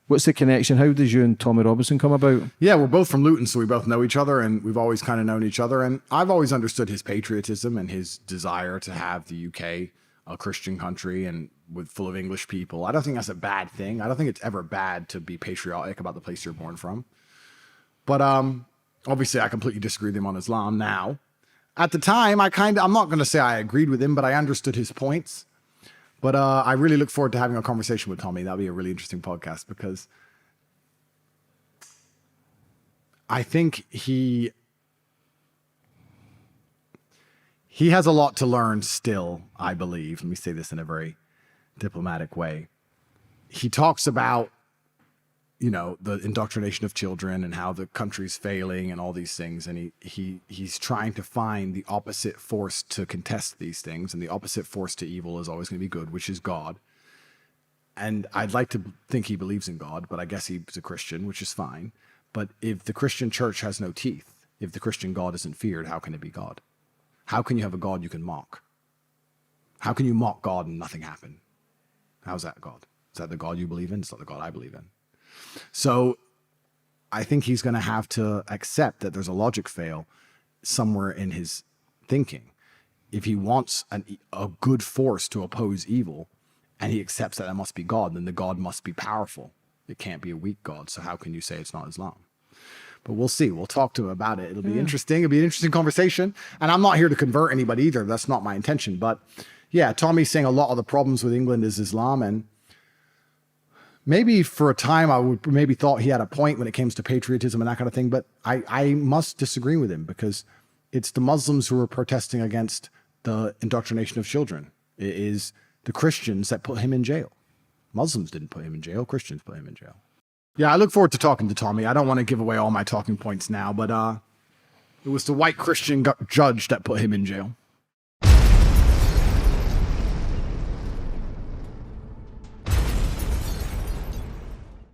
What's the connection? How does you and Tommy Robinson come about? Yeah, we're both from Luton, so we both know each other, and we've always kind of known each other. And I've always understood his patriotism and his desire to have the UK a Christian country and full of English people. I don't think that's a bad thing. I don't think it's ever bad to be patriotic about the place you're born from. But obviously, I completely disagree with him on Islam now. At the time, I'm not going to say I agreed with him, but I understood his points. But I really look forward to having a conversation with Tommy. That'll be a really interesting podcast because I think he has a lot to learn still, I believe. Let me say this in a very diplomatic way. He talks about, the indoctrination of children and how the country's failing and all these things. And he's trying to find the opposite force to contest these things. And the opposite force to evil is always going to be good, which is God. And I'd like to think he believes in God, but I guess he's a Christian, which is fine. But if the Christian church has no teeth, if the Christian God isn't feared, how can it be God? How can you have a God you can mock? How can you mock God and nothing happen? How's that God? Is that the God you believe in? It's not the God I believe in. So I think he's going to have to accept that there's a logic fail somewhere in his thinking. If he wants a good force to oppose evil, and he accepts that must be God, then the God must be powerful. It can't be a weak God. So how can you say it's not Islam? But we'll see. We'll talk to him about it. It'll be interesting. It'll be an interesting conversation. And I'm not here to convert anybody either. That's not my intention. But yeah, Tommy's saying a lot of the problems with England is Islam. And maybe for a time I would maybe thought he had a point when it comes to patriotism and that kind of thing. But I must disagree with him because it's the Muslims who are protesting against the indoctrination of children. It is the Christians that put him in jail. Muslims didn't put him in jail. Christians put him in jail. Yeah, I look forward to talking to Tommy. I don't want to give away all my talking points now, but it was the white Christian judge that put him in jail.